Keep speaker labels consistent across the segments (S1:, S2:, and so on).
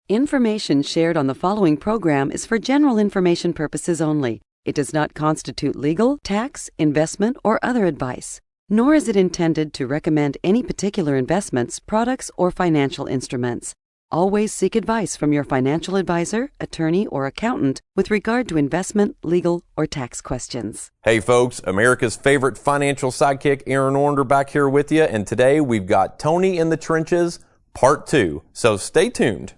S1: Information shared on the following program is for general information purposes only. It does not constitute legal, tax, investment, or other advice, nor is it intended to recommend any particular investments, products, or financial instruments. Always seek advice from your financial advisor, attorney, or accountant with regard to investment, legal, or tax questions.
S2: Hey folks, America's favorite financial sidekick, Aaron Orander, back here with you, and today we've got Tony in the Trenches, Part 2. So stay tuned.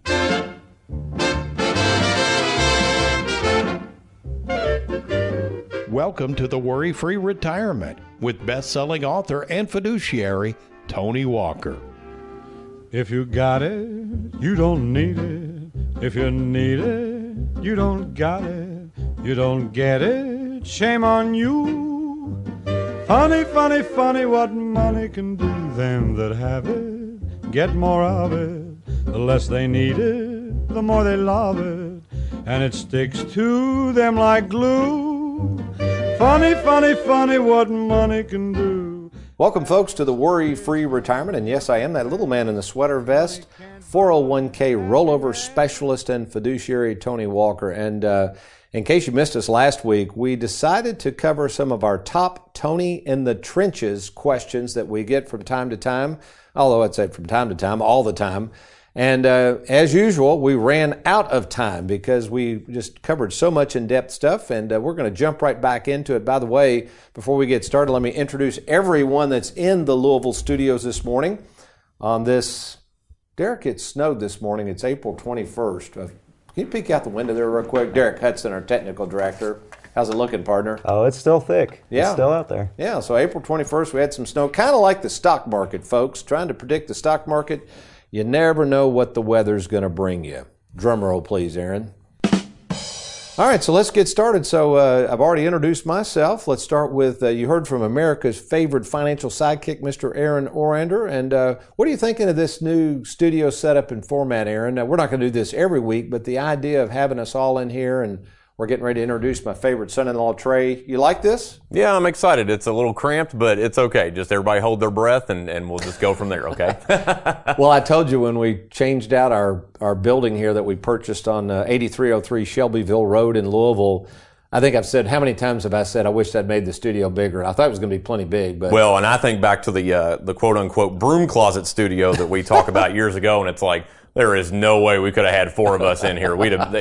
S3: Welcome to the Worry-Free Retirement with best-selling author and fiduciary Tony Walker.
S4: If you got it, you don't need it. If you need it, you don't got it. You don't get it, shame on you. Funny, funny, funny what money can do. Them that have it get more of it. The less they need it, the more they love it. And it sticks to them like glue. Funny, funny, funny what money can do.
S5: Welcome, folks, to the Worry-Free Retirement. And yes, I am that little man in the sweater vest, 401k rollover specialist and fiduciary Tony Walker. And in case you missed us last week, we decided to cover some of our top Tony in the Trenches questions that we get from time to time, although I'd say from time to time, all the time. And as usual, we ran out of time because we just covered so much in-depth stuff, and we're going to jump right back into it. By the way, before we get started, let me introduce everyone that's in the Louisville studios this morning. On this, Derek, it snowed this morning. It's April 21st. Can you peek out the window there real quick? Derek Hudson, our technical director. How's it looking, partner?
S6: Oh, it's still thick.
S5: Yeah.
S6: It's still out there.
S5: Yeah, so April 21st, we had some snow, kind of like the stock market, folks. Trying to predict the stock market. You never know what the weather's going to bring you. Drum roll, please, Aaron. All right, so let's get started. So I've already introduced myself. Let's start with, you heard from America's favorite financial sidekick, Mr. Aaron Orander. And what are you thinking of this new studio setup and format, Aaron? Now, we're not going to do this every week, but the idea of having us all in here, and we're getting ready to introduce my favorite son-in-law, Trey. You like this?
S2: Yeah, I'm excited. It's a little cramped, but it's okay. Just everybody hold their breath, and we'll just go from there, okay?
S5: Well, I told you when we changed out our building here that we purchased on 8303 Shelbyville Road in Louisville, I think I've said, how many times have I said I wish I'd made the studio bigger? I thought it was going to be plenty big. But
S2: well, and I think back to the quote-unquote broom closet studio that we talked about years ago, and it's like, there is no way we could have had four of us in here. We'd have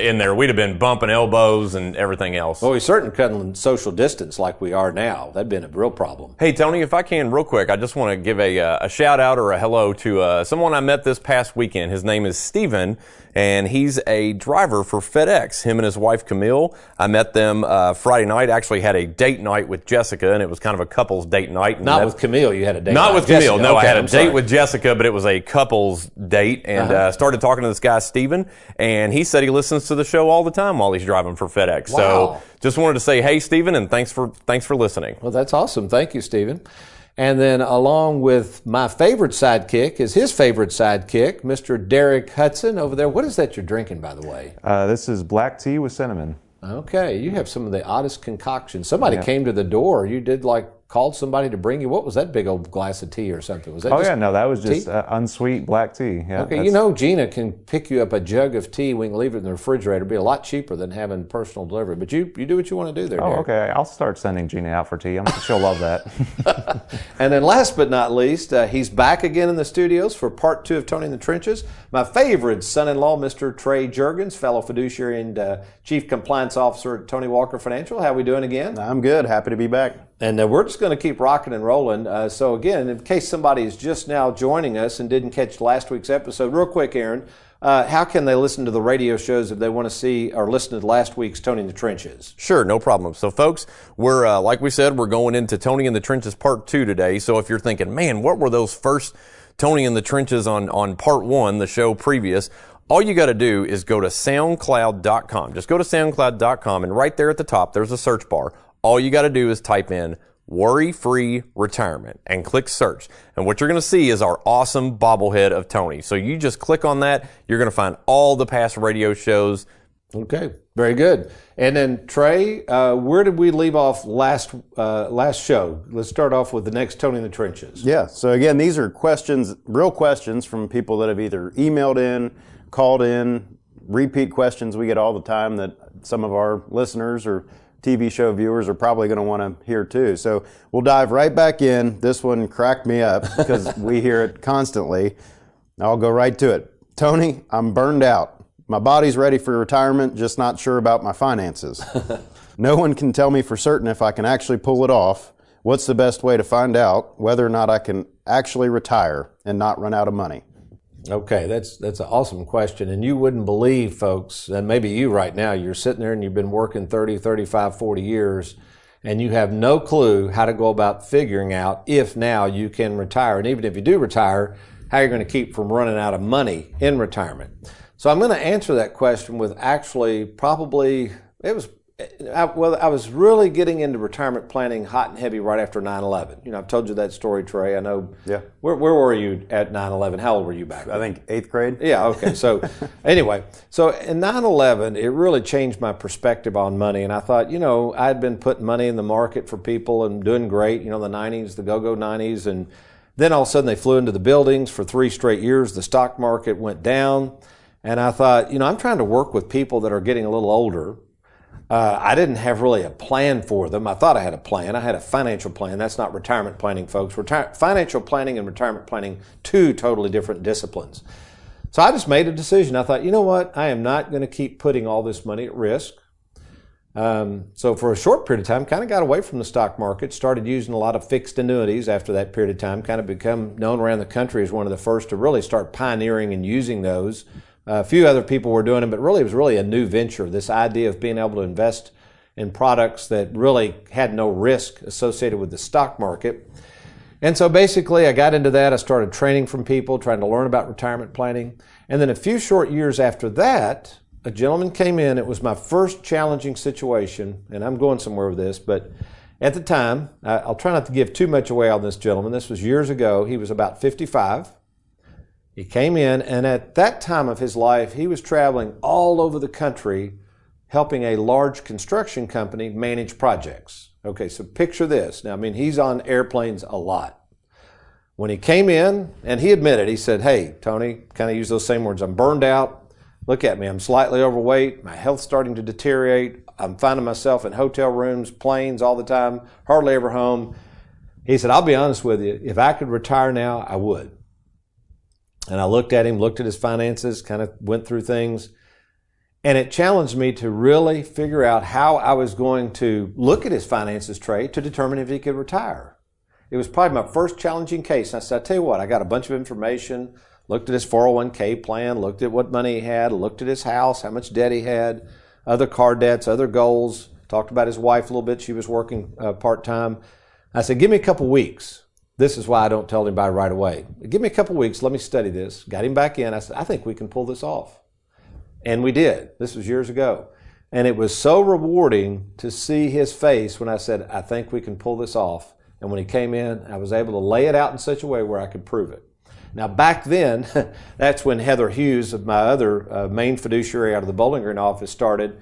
S2: been bumping elbows and everything else.
S5: Well, we certainly couldn't social distance like we are now. That'd been a real problem.
S2: Hey, Tony, if I can, real quick, I just want to give a shout out or a hello to someone I met this past weekend. His name is Steven, and he's a driver for FedEx. Him and his wife, Camille. I met them Friday night. Actually had a date night with Jessica, and it was kind of a couple's date night.
S5: Not with Camille, you had a date
S2: Not
S5: night.
S2: with Camille,
S5: Jessica.
S2: no.
S5: Okay,
S2: I had a
S5: I'm
S2: date
S5: sorry.
S2: with Jessica, but it was a couple's date, and started talking to this guy, Steven, and he said he listens to the show all the time while he's driving for FedEx.
S5: Wow.
S2: So just wanted to say, hey, Steven, and thanks for listening.
S5: Well, that's awesome. Thank you, Steven. And then along with my favorite sidekick is his favorite sidekick, Mr. Derek Hudson over there. What is that you're drinking, by the way?
S6: This is black tea with cinnamon.
S5: Okay, you have some of the oddest concoctions. Somebody came to the door. You did called somebody to bring you. What was that big old glass of tea or something? Was that?
S6: Oh, yeah, no, that was just unsweet black tea. Yeah,
S5: okay, you know Gina can pick you up a jug of tea. We can leave it in the refrigerator. It'd be a lot cheaper than having personal delivery. But you do what you want to do there, Derek.
S6: Okay. I'll start sending Gina out for tea. I'm sure she'll love that.
S5: And then last but not least, he's back again in the studios for part 2 of Tony in the Trenches. My favorite son-in-law, Mr. Trey Juergens, fellow fiduciary and Chief Compliance Officer at Tony Walker Financial. How we doing again?
S7: I'm good. Happy to be back.
S5: And we're just going to keep rocking and rolling. So again, in case somebody is just now joining us and didn't catch last week's episode, real quick, Aaron, how can they listen to the radio shows if they want to see or listen to last week's Tony in the Trenches?
S2: Sure, no problem. So folks, we're like we said, we're going into Tony in the Trenches Part 2 today. So if you're thinking, man, what were those first Tony in the Trenches on Part 1, the show previous? All you got to do is go to SoundCloud.com. Just go to SoundCloud.com, and right there at the top, there's a search bar. All you got to do is type in Worry-Free Retirement and click search. And what you're going to see is our awesome bobblehead of Tony. So you just click on that. You're going to find all the past radio shows.
S5: Okay, very good. And then Trey, where did we leave off last show? Let's start off with the next Tony in the Trenches.
S7: Yeah, so again, these are questions, real questions from people that have either emailed in, called in, repeat questions we get all the time that some of our listeners or TV show viewers are probably going to want to hear too. So we'll dive right back in. This one cracked me up because we hear it constantly. I'll go right to it. Tony, I'm burned out. My body's ready for retirement, just not sure about my finances. No one can tell me for certain if I can actually pull it off. What's the best way to find out whether or not I can actually retire and not run out of money?
S5: Okay, that's an awesome question. And you wouldn't believe, folks, and maybe you right now, you're sitting there and you've been working 30, 35, 40 years, and you have no clue how to go about figuring out if now you can retire. And even if you do retire, how you're going to keep from running out of money in retirement. So I'm going to answer that question with actually probably, I was really getting into retirement planning hot and heavy right after 9/11. You know, I've told you that story, Trey. I know.
S7: Yeah.
S5: Where were you at 9/11? How old were you back then?
S7: I think 8th grade.
S5: Yeah, okay. So anyway, so in 9/11, it really changed my perspective on money. And I thought, you know, I'd been putting money in the market for people and doing great, you know, the 90s, the go-go 90s. And then all of a sudden they flew into the buildings for 3 straight years. The stock market went down. And I thought, you know, I'm trying to work with people that are getting a little older. I didn't have really a plan for them. I thought I had a plan. I had a financial plan. That's not retirement planning, folks. Financial planning and retirement planning, 2 totally different disciplines. So I just made a decision. I thought, you know what? I am not going to keep putting all this money at risk. So for a short period of time, kind of got away from the stock market, started using a lot of fixed annuities after that period of time, kind of become known around the country as one of the first to really start pioneering and using those. A few other people were doing it, but really it was really a new venture, this idea of being able to invest in products that really had no risk associated with the stock market. And so basically I got into that. I started training from people, trying to learn about retirement planning. And then a few short years after that, a gentleman came in. It was my first challenging situation, and I'm going somewhere with this, but at the time, I'll try not to give too much away on this gentleman. This was years ago. He was about 55. He came in, and at that time of his life, he was traveling all over the country helping a large construction company manage projects. Okay, so picture this. Now, I mean, he's on airplanes a lot. When he came in, and he admitted, he said, hey, Tony, kind of used those same words, I'm burned out. Look at me, I'm slightly overweight. My health's starting to deteriorate. I'm finding myself in hotel rooms, planes all the time, hardly ever home. He said, I'll be honest with you, if I could retire now, I would. And I looked at him, looked at his finances, kind of went through things. And it challenged me to really figure out how I was going to look at his finances, Trey, to determine if he could retire. It was probably my first challenging case. And I said, I tell you what, I got a bunch of information, looked at his 401k plan, looked at what money he had, looked at his house, how much debt he had, other car debts, other goals, talked about his wife a little bit. She was working part-time. I said, give me a couple weeks. This is why I don't tell anybody right away. Give me a couple weeks. Let me study this. Got him back in. I said, I think we can pull this off. And we did. This was years ago. And it was so rewarding to see his face when I said, I think we can pull this off. And when he came in, I was able to lay it out in such a way where I could prove it. Now, back then, that's when Heather Hughes, my other main fiduciary out of the Bowling Green office, started.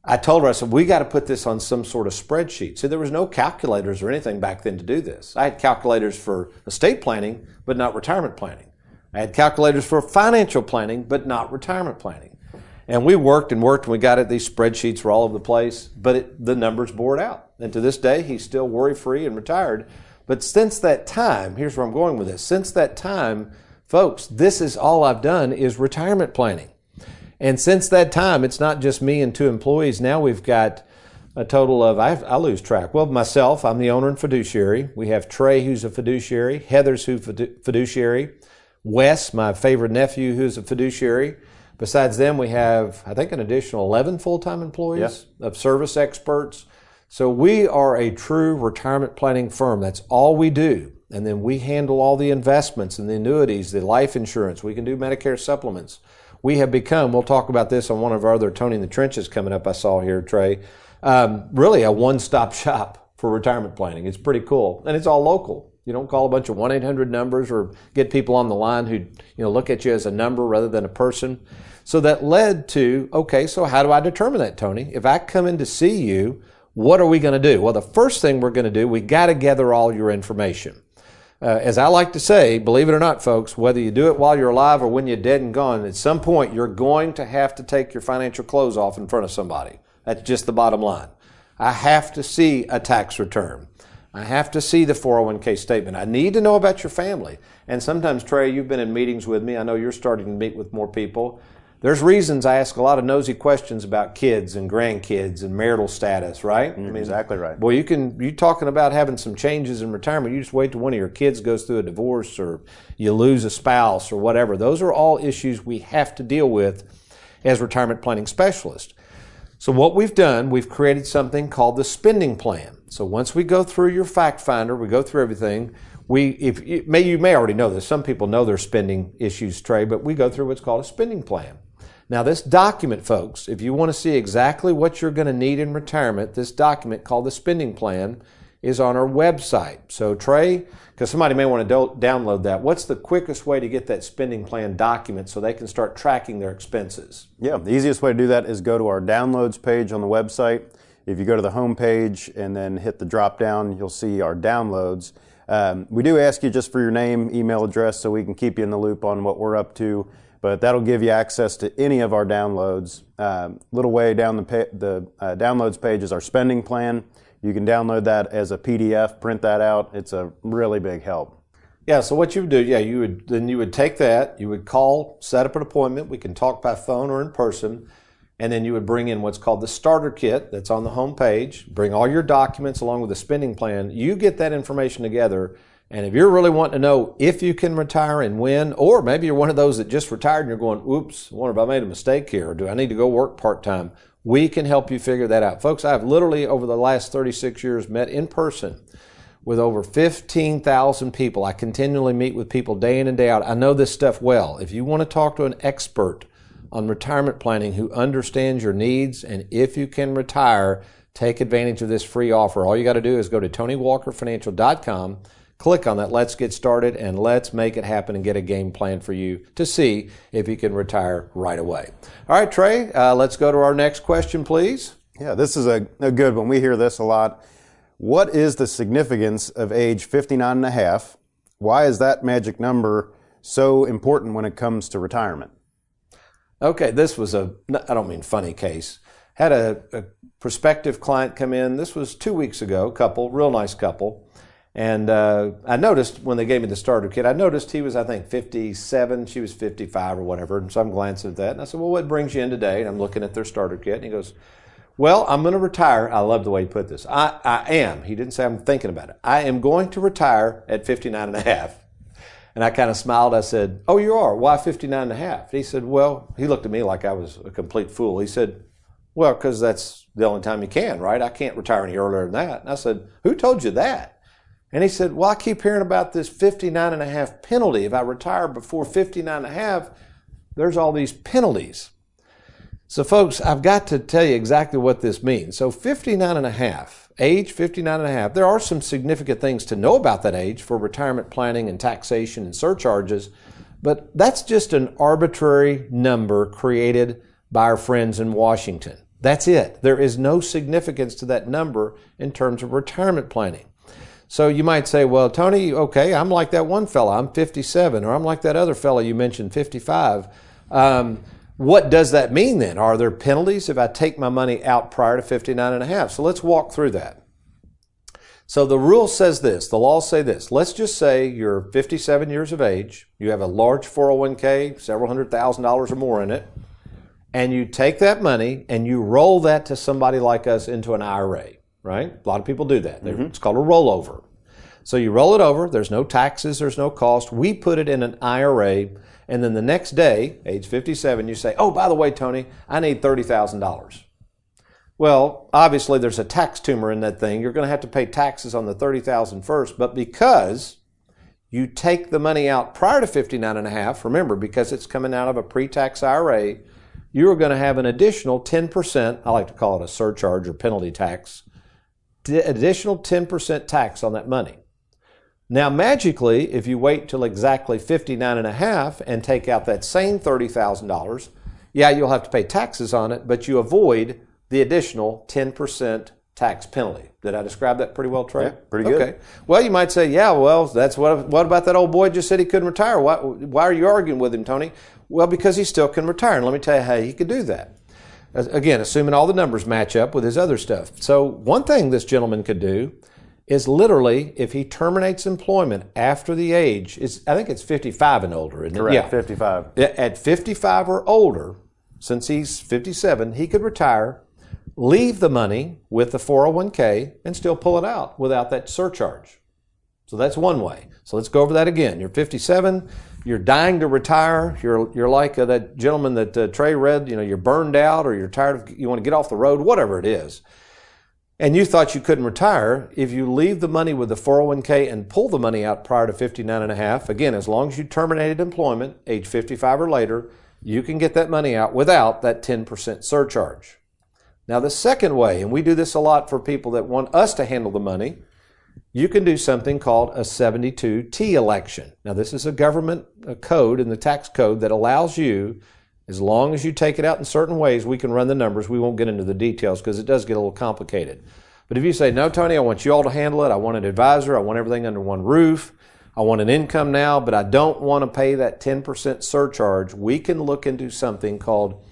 S5: I told her, I said, we got to put this on some sort of spreadsheet. See, there was no calculators or anything back then to do this. I had calculators for estate planning, but not retirement planning. I had calculators for financial planning, but not retirement planning. And we worked and we got it. These spreadsheets were all over the place, but the numbers bore it out. And to this day, he's still worry-free and retired. But since that time, here's where I'm going with this. Since that time, folks, this is all I've done is retirement planning. And since that time, it's not just me and 2 employees. Now we've got a total of, I lose track. Well, myself, I'm the owner and fiduciary. We have Trey, who's a fiduciary. Heather's who's fiduciary. Wes, my favorite nephew, who's a fiduciary. Besides them, we have, I think, an additional 11 full-time employees of service experts. So we are a true retirement planning firm. That's all we do. And then we handle all the investments and the annuities, the life insurance. We can do Medicare supplements. We have become, we'll talk about this on one of our other Tony in the Trenches coming up I saw here, Trey, really a one-stop shop for retirement planning. It's pretty cool. And it's all local. You don't call a bunch of 1-800 numbers or get people on the line who look at you as a number rather than a person. So that led to, okay, so how do I determine that, Tony? If I come in to see you, what are we going to do? Well, the first thing we're going to do, we got to gather all your information. as I like to say, believe it or not, folks, whether you do it while you're alive or when you're dead and gone, at some point you're going to have to take your financial clothes off in front of somebody. That's just the bottom line. I have to see a tax return. I have to see the 401k statement. I need to know about your family. And sometimes, Trey, you've been in meetings with me. I know you're starting to meet with more people. There's reasons I ask a lot of nosy questions about kids and grandkids and marital status, right? I mean,
S7: exactly right.
S5: Boy, you talking about having some changes in retirement. You just wait till one of your kids goes through a divorce or you lose a spouse or whatever. Those are all issues we have to deal with as retirement planning specialists. So what we've done, we've created something called the spending plan. So once we go through your fact finder, we go through everything. You may already know this. Some people know their spending issues, Trey, but we go through what's called a spending plan. Now this document, folks, if you want to see exactly what you're going to need in retirement, this document called the spending plan is on our website. So Trey, because somebody may want to download that, what's the quickest way to get that spending plan document so they can start tracking their expenses?
S7: Yeah, the easiest way to do that is go to our downloads page on the website. If you go to the home page and then hit the drop down, you'll see our downloads. We do ask you just for your name, email address, so we can keep you in the loop on what we're up to. But that'll give you access to any of our downloads. Little way down the downloads page is our spending plan. You can download that as a PDF, print that out. It's a really big help.
S5: Yeah, so what you would do, you would take that, you would call, set up an appointment. We can talk by phone or in person. And then you would bring in what's called the starter kit that's on the home page. Bring all your documents along with the spending plan. You get that information together. And if you're really wanting to know if you can retire and when, or maybe you're one of those that just retired and you're going, oops, I wonder if I made a mistake here, or do I need to go work part-time? We can help you figure that out. Folks, I've literally over the last 36 years met in person with over 15,000 people. I continually meet with people day in and day out. I know this stuff well. If you want to talk to an expert on retirement planning who understands your needs, and if you can retire, take advantage of this free offer. All you got to do is go to TonyWalkerFinancial.com, click on that Let's Get Started, and let's make it happen and get a game plan for you to see if you can retire right away. All right, Trey, let's go to our next question, please.
S7: Yeah, this is a good one. We hear this a lot. What is the significance of age 59 and a half? Why is that magic number so important when it comes to retirement?
S5: Okay, this was I don't mean funny case. Had a prospective client come in. This was 2 weeks ago, couple, real nice couple. And I noticed when they gave me the starter kit, I noticed he was, I think, 57, she was 55 or whatever. And so I'm glancing at that. And I said, well, what brings you in today? And I'm looking at their starter kit. And he goes, well, I'm going to retire. I love the way he put this. I am. He didn't say I'm thinking about it. I am going to retire at 59 and a half. And I kind of smiled. I said, oh, you are? Why 59 and a half? He said, well, he looked at me like I was a complete fool. He said, well, because that's the only time you can, right? I can't retire any earlier than that. And I said, who told you that? And he said, well, I keep hearing about this 59 and a half penalty. If I retire before 59 and a half, there's all these penalties. So folks, I've got to tell you exactly what this means. So 59 and a half, age 59 and a half, there are some significant things to know about that age for retirement planning and taxation and surcharges, but that's just an arbitrary number created by our friends in Washington. That's it. There is no significance to that number in terms of retirement planning. So you might say, well, Tony, okay, I'm like that one fella, I'm 57, or I'm like that other fella you mentioned, 55. What does that mean then? Are there penalties if I take my money out prior to 59 and a half? So let's walk through that. So the rule says this, the laws say this. Let's just say you're 57 years of age, you have a large 401k, several $100,000 or more in it, and you take that money and you roll that to somebody like us into an IRA, right? A lot of people do that. It's called a rollover. So you roll it over, there's no taxes, there's no cost. We put it in an IRA, and then the next day, age 57, you say, oh, by the way, Tony, I need $30,000. Well, obviously there's a tax tumor in that thing. You're going to have to pay taxes on the $30,000 first, but because you take the money out prior to 59 and a half, remember, because it's coming out of a pre-tax IRA, you're going to have an additional 10%, I like to call it a surcharge or penalty tax, additional 10% tax on that money. Now, magically, if you wait till exactly 59 and a half and take out that same $30,000, yeah, you'll have to pay taxes on it, but you avoid the additional 10% tax penalty. Did I describe that pretty well, Trey?
S7: Yeah, pretty good.
S5: Okay. Well, you might say, yeah, well, that's what about that old boy just said he couldn't retire? Why are you arguing with him, Tony? Well, because he still can retire. And let me tell you how he could do that. Again, assuming all the numbers match up with his other stuff. So one thing this gentleman could do is literally, if he terminates employment after the age, I think it's 55 and older, isn't it?
S7: Correct,
S5: Yeah.
S7: 55.
S5: At 55 or older, since he's 57, he could retire, leave the money with the 401k, and still pull it out without that surcharge. So that's one way. So let's go over that again. You're 57, you're dying to retire, you're like that gentleman that Trey read, you're burned out, or you're tired you want to get off the road, whatever it is. And you thought you couldn't retire. If you leave the money with the 401k and pull the money out prior to 59 and a half, again, as long as you terminated employment, age 55 or later, you can get that money out without that 10% surcharge. Now, the second way, and we do this a lot for people that want us to handle the money, you can do something called a 72T election. Now, this is a government code in the tax code that allows you, as long as you take it out in certain ways, we can run the numbers. We won't get into the details because it does get a little complicated. But if you say, no, Tony, I want you all to handle it. I want an advisor. I want everything under one roof. I want an income now, but I don't want to pay that 10% surcharge. We can look into something called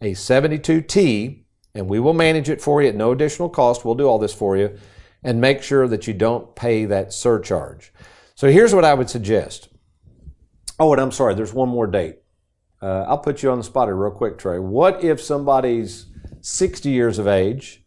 S5: a 72T, and we will manage it for you at no additional cost. We'll do all this for you and make sure that you don't pay that surcharge. So here's what I would suggest. Oh, and I'm sorry, there's one more date. I'll put you on the spot here real quick, Trey. What if somebody's 60 years of age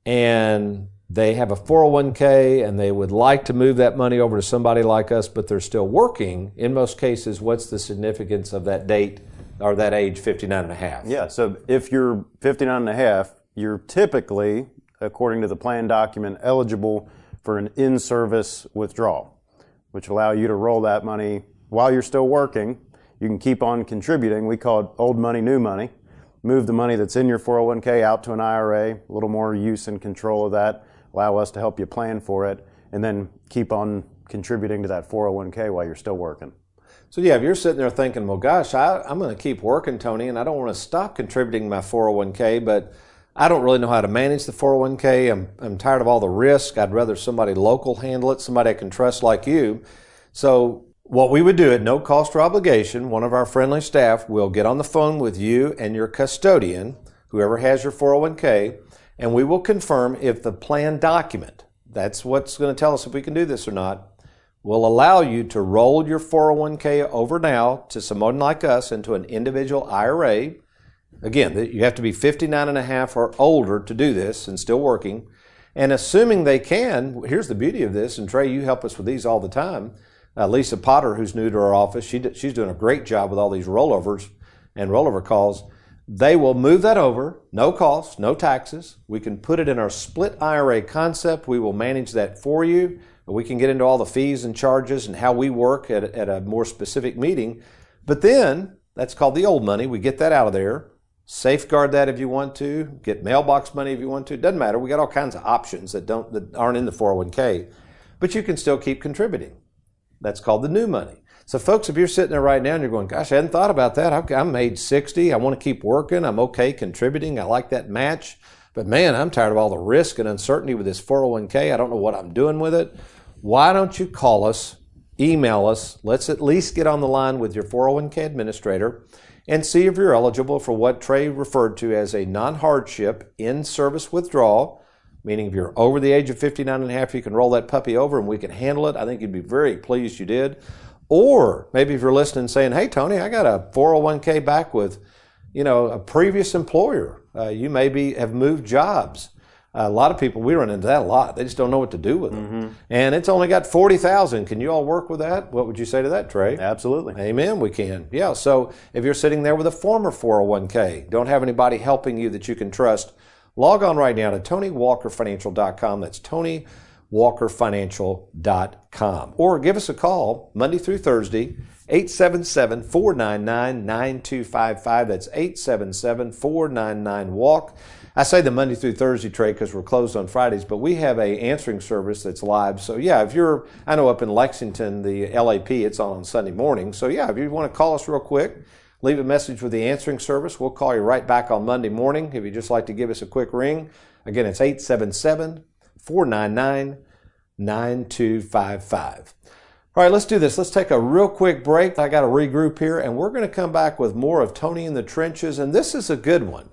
S5: and they have a 401k and they would like to move that money over to somebody like us, but they're still working? In most cases, what's the significance of that date or that age, 59 and a half?
S7: Yeah, so if you're 59 and a half, you're typically, according to the plan document, eligible for an in-service withdrawal, which allow you to roll that money while you're still working. You can keep on contributing. We call it old money, new money. Move the money that's in your 401k out to an IRA, a little more use and control of that, allow us to help you plan for it, and then keep on contributing to that 401k while you're still working.
S5: So yeah, if you're sitting there thinking, well, gosh, I'm going to keep working, Tony, and I don't want to stop contributing my 401k, but I don't really know how to manage the 401k. I'm tired of all the risk. I'd rather somebody local handle it, somebody I can trust like you. So what we would do at no cost or obligation, one of our friendly staff will get on the phone with you and your custodian, whoever has your 401k, and we will confirm if the plan document, that's what's going to tell us if we can do this or not, will allow you to roll your 401k over now to someone like us into an individual IRA. Again, you have to be 59 and a half or older to do this and still working. And assuming they can, here's the beauty of this, and Trey, you help us with these all the time. Lisa Potter, who's new to our office, she's doing a great job with all these rollovers and rollover calls. They will move that over, no cost, no taxes. We can put it in our split IRA concept. We will manage that for you. We can get into all the fees and charges and how we work at a more specific meeting. But then, that's called the old money. We get that out of there. Safeguard that if you want to. Get mailbox money if you want to. Doesn't matter. We got all kinds of options that aren't in the 401k. But you can still keep contributing. That's called the new money. So folks, if you're sitting there right now and you're going, gosh, I hadn't thought about that. I'm age 60. I want to keep working. I'm okay contributing. I like that match. But man, I'm tired of all the risk and uncertainty with this 401k. I don't know what I'm doing with it. Why don't you call us, email us. Let's at least get on the line with your 401k administrator and see if you're eligible for what Trey referred to as a non-hardship in-service withdrawal. Meaning if you're over the age of 59 and a half, you can roll that puppy over and we can handle it. I think you'd be very pleased you did. Or maybe if you're listening saying, hey, Tony, I got a 401k back with, a previous employer. You maybe have moved jobs. A lot of people, we run into that a lot. They just don't know what to do with them. Mm-hmm. And it's only got $40,000. Can you all work with that? What would you say to that, Trey?
S7: Absolutely.
S5: Amen, we can. Yeah, so if you're sitting there with a former 401k, don't have anybody helping you that you can trust, log on right now to TonyWalkerFinancial.com. That's TonyWalkerFinancial.com. Or give us a call Monday through Thursday, 877-499-9255. That's 877-499-WALK. I say the Monday through Thursday, Trey, because we're closed on Fridays, but we have a answering service that's live. So yeah, I know up in Lexington, the LAP, it's on Sunday morning. So yeah, if you want to call us real quick, leave a message with the answering service. We'll call you right back on Monday morning if you'd just like to give us a quick ring. Again, it's 877-499-9255. All right, let's do this. Let's take a real quick break. I got to regroup here, and we're going to come back with more of Tony in the Trenches, and this is a good one.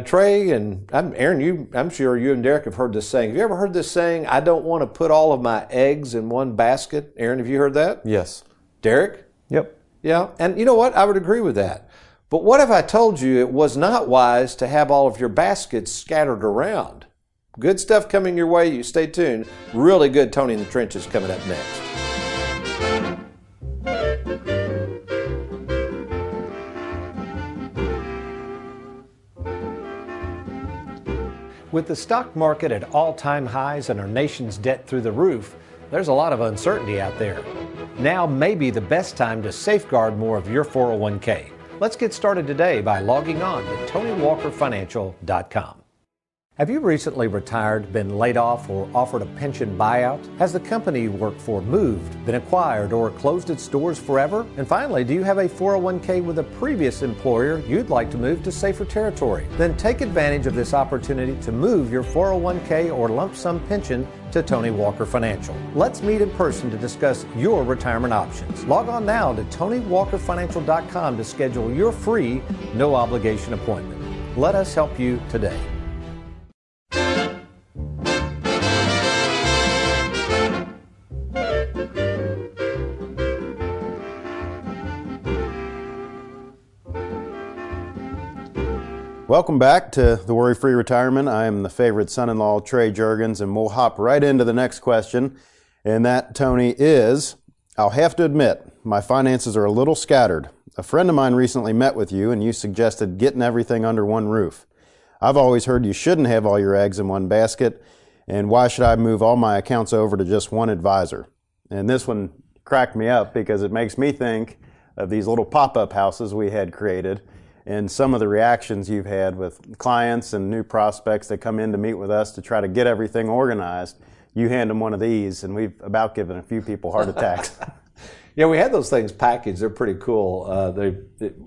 S5: Trey and Aaron, I'm sure you and Derek have heard this saying. Have you ever heard this saying, I don't want to put all of my eggs in one basket? Aaron, have you heard that?
S2: Yes.
S5: Derek?
S6: Yep.
S5: Yeah, and you know what? I would agree with that. But what if I told you it was not wise to have all of your baskets scattered around? Good stuff coming your way. You stay tuned. Really good Tony in the Trenches coming up next. With the stock market at all-time highs and our nation's debt through the roof, there's a lot of uncertainty out there. Now may be the best time to safeguard more of your 401k. Let's get started today by logging on to TonyWalkerFinancial.com. Have you recently retired, been laid off, or offered a pension buyout? Has the company you work for moved, been acquired, or closed its doors forever? And finally, do you have a 401k with a previous employer you'd like to move to safer territory? Then take advantage of this opportunity to move your 401k or lump sum pension to Tony Walker Financial. Let's meet in person to discuss your retirement options. Log on now to TonyWalkerFinancial.com to schedule your free, no obligation appointment. Let us help you today.
S7: Welcome back to the Worry-Free Retirement. I am the favorite son-in-law, Trey Juergens, and we'll hop right into the next question. And that, Tony, is, I'll have to admit, my finances are a little scattered. A friend of mine recently met with you, and you suggested getting everything under one roof. I've always heard you shouldn't have all your eggs in one basket, and why should I move all my accounts over to just one advisor? And this one cracked me up because it makes me think of these little pop-up houses we had created, and some of the reactions you've had with clients and new prospects that come in to meet with us to try to get everything organized. You hand them one of these, and we've about given a few people heart attacks.
S5: Yeah, we had those things packaged. They're pretty cool.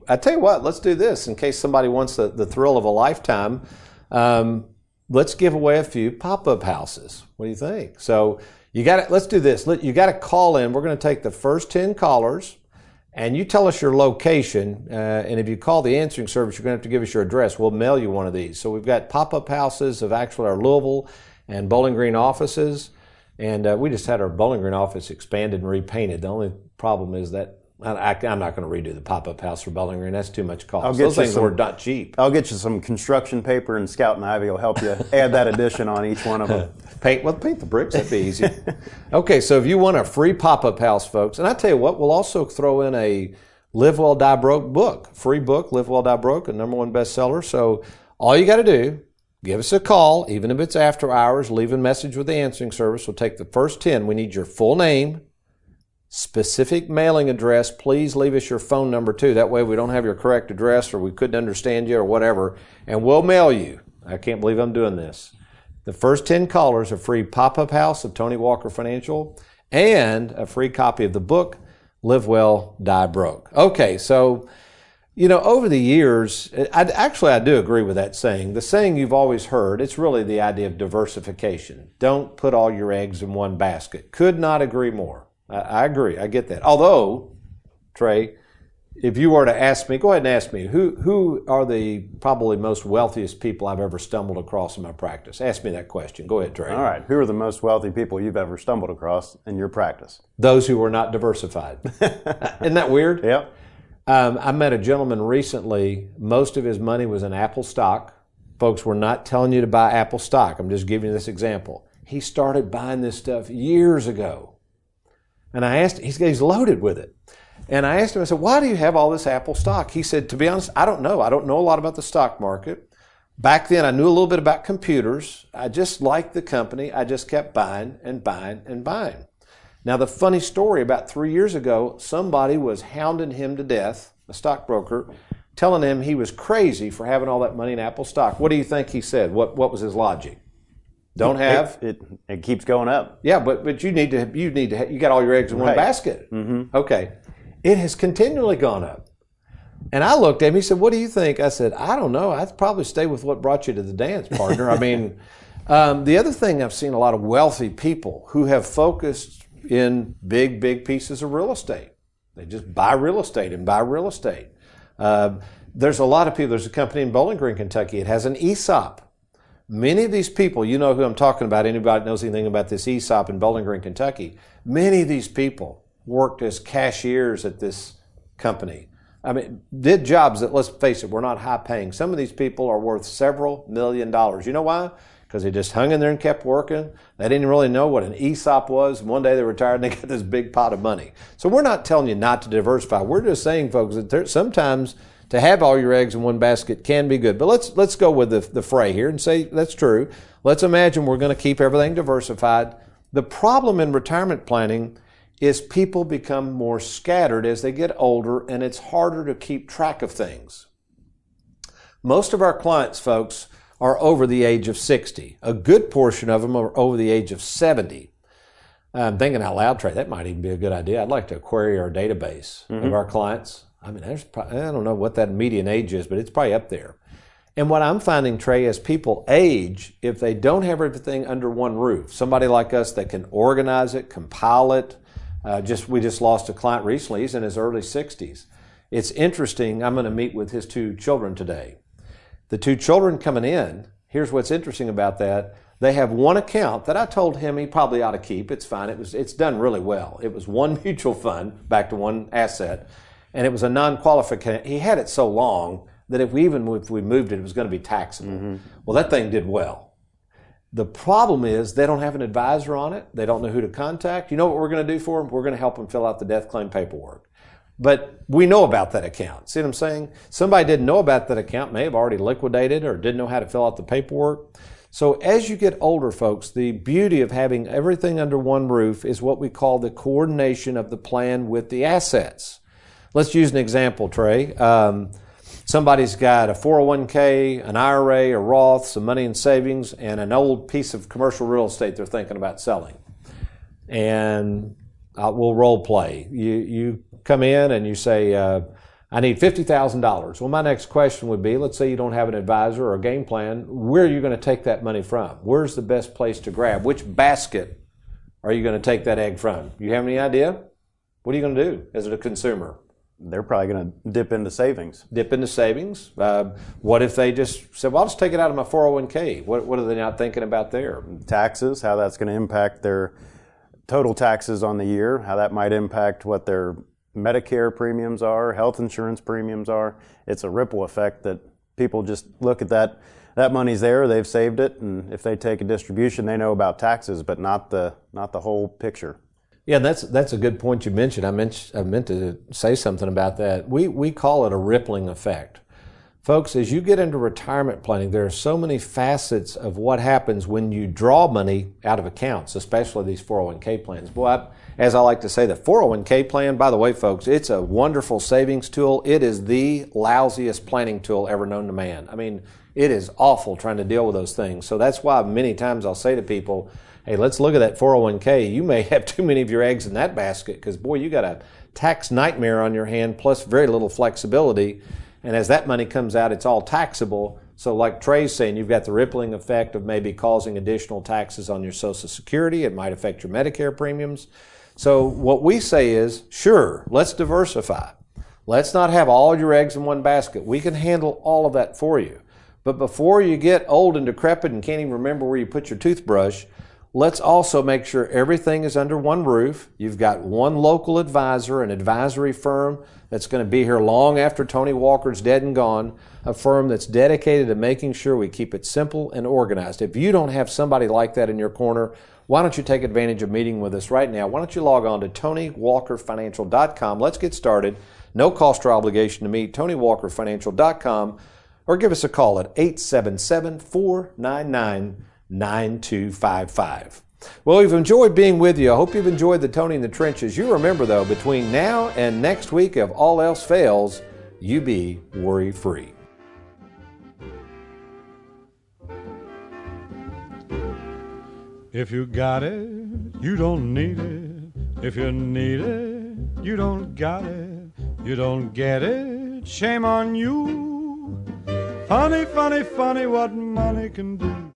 S5: I tell you what, let's do this in case somebody wants the thrill of a lifetime. Let's give away a few pop-up houses. What do you think? So let's do this. You got to call in. We're going to take the first 10 callers. And you tell us your location, and if you call the answering service, you're going to have to give us your address. We'll mail you one of these. So we've got pop-up houses of actually our Louisville and Bowling Green offices, and we just had our Bowling Green office expanded and repainted. The only problem is that I'm not going to redo the pop-up house for Bowling Green. That's too much cost. Those things were not cheap.
S7: I'll get you some construction paper, and Scout and Ivy will help you add that addition on each one of them.
S5: Paint the bricks. That'd be easy. Okay, so if you want a free pop-up house, folks, and I tell you what, we'll also throw in a Live Well, Die Broke book. Free book, Live Well, Die Broke, a #1 bestseller. So all you got to do, give us a call, even if it's after hours, leave a message with the answering service. We'll take the first 10. We need your full name, specific mailing address. Please leave us your phone number too. That way we don't have your correct address or we couldn't understand you or whatever. And we'll mail you. I can't believe I'm doing this. The first 10 callers, a free pop-up house of Tony Walker Financial and a free copy of the book, Live Well, Die Broke. Okay, so, over the years, I do agree with that saying. The saying you've always heard, it's really the idea of diversification. Don't put all your eggs in one basket. Could not agree more. I agree. I get that. Although, Trey, if you were to ask me, go ahead and ask me, who are the probably most wealthiest people I've ever stumbled across in my practice? Ask me that question. Go ahead, Trey.
S7: All right. Who are the most wealthy people you've ever stumbled across in your practice?
S5: Those who were not diversified. Isn't that weird?
S7: Yep.
S5: I met a gentleman recently. Most of his money was in Apple stock. Folks, we're not telling you to buy Apple stock. I'm just giving you this example. He started buying this stuff years ago. And I asked, he's loaded with it. And I asked him, I said, why do you have all this Apple stock? He said, to be honest, I don't know. I don't know a lot about the stock market. Back then, I knew a little bit about computers. I just liked the company. I just kept buying and buying and buying. Now, the funny story, about 3 years ago, somebody was hounding him to death, a stockbroker, telling him he was crazy for having all that money in Apple stock. What do you think he said? What was his logic? Don't have
S7: it keeps going up.
S5: Yeah, but you got all your eggs in one basket.
S7: Mm-hmm.
S5: Okay, it has continually gone up. And I looked at him, he said, what do you think? I said, I don't know. I'd probably stay with what brought you to the dance, partner. I mean, the other thing, I've seen a lot of wealthy people who have focused in big pieces of real estate. They just buy real estate and buy real estate. There's a lot of people, there's a company in Bowling Green, Kentucky, it has an ESOP. Many of these people, you know who I'm talking about, anybody that knows anything about this ESOP in Bowling Green, Kentucky, many of these people worked as cashiers at this company. I mean, did jobs that, let's face it, were not high paying. Some of these people are worth several $1,000,000. You know why? Because they just hung in there and kept working. They didn't really know what an ESOP was. One day they retired and they got this big pot of money. So we're not telling you not to diversify. We're just saying, folks, that sometimes to have all your eggs in one basket can be good. But let's go with the fray here and say that's true. Let's imagine we're going to keep everything diversified. The problem in retirement planning is people become more scattered as they get older, and it's harder to keep track of things. Most of our clients, folks, are over the age of 60. A good portion of them are over the age of 70. I'm thinking out loud, Trey, that might even be a good idea. I'd like to query our database of our clients. I mean, I don't know what that median age is, but it's probably up there. And what I'm finding, Trey, as people age, if they don't have everything under one roof, somebody like us that can organize it, compile it. We just lost a client recently. He's in his early 60s. It's interesting. I'm going to meet with his 2 children today. The 2 children coming in, here's what's interesting about that. They have one account that I told him he probably ought to keep. It's fine. It's done really well. It was one mutual fund, back to one asset, and it was a non-qualified. He had it so long that if we moved it, it was going to be taxable. Well, that thing did well. The problem is they don't have an advisor on it. They don't know who to contact. You know what we're going to do for them? We're going to help them fill out the death claim paperwork. But we know about that account. See what I'm saying? Somebody didn't know about that account, may have already liquidated or didn't know how to fill out the paperwork. So as you get older, folks, the beauty of having everything under one roof is what we call the coordination of the plan with the assets. Let's use an example, Trey. Somebody's got a 401k, an IRA, a Roth, some money in savings, and an old piece of commercial real estate they're thinking about selling. And we'll role play. You come in and you say, I need $50,000. Well, my next question would be, let's say you don't have an advisor or a game plan. Where are you going to take that money from? Where's the best place to grab? Which basket are you going to take that egg from? You have any idea? What are you going to do as a consumer?
S7: They're probably going to dip into savings.
S5: Dip into savings. What if they just said, well, I'll just take it out of my 401k? What are they not thinking about there?
S7: Taxes, how that's going to impact their total taxes on the year, how that might impact what their Medicare premiums are, health insurance premiums are. It's a ripple effect that people just look at that money's there, they've saved it, and if they take a distribution, they know about taxes, but not the whole picture.
S5: Yeah, that's a good point you mentioned. I meant to say something about that. We call it a rippling effect. Folks, as you get into retirement planning, there are so many facets of what happens when you draw money out of accounts, especially these 401k plans. Boy, as I like to say, the 401k plan, by the way, folks, it's a wonderful savings tool. It is the lousiest planning tool ever known to man. I mean, it is awful trying to deal with those things. So that's why many times I'll say to people, hey, let's look at that 401k. You may have too many of your eggs in that basket because, boy, you got a tax nightmare on your hand plus very little flexibility. And as that money comes out, it's all taxable. So like Trey's saying, you've got the rippling effect of maybe causing additional taxes on your Social Security. It might affect your Medicare premiums. So what we say is, sure, let's diversify. Let's not have all your eggs in one basket. We can handle all of that for you. But before you get old and decrepit and can't even remember where you put your toothbrush, let's also make sure everything is under one roof. You've got one local advisor, an advisory firm that's going to be here long after Tony Walker's dead and gone, a firm that's dedicated to making sure we keep it simple and organized. If you don't have somebody like that in your corner, why don't you take advantage of meeting with us right now? Why don't you log on to TonyWalkerFinancial.com. Let's get started. No cost or obligation to meet. TonyWalkerFinancial.com, or give us a call at 877-499-9255. Well, we've enjoyed being with you. I hope you've enjoyed the Tony in the Trenches. You remember, though, between now and next week, if all else fails, you be worry-free.
S4: If you got it, you don't need it. If you need it, you don't got it. You don't get it. it, shame on you. Funny, funny, funny what money can do.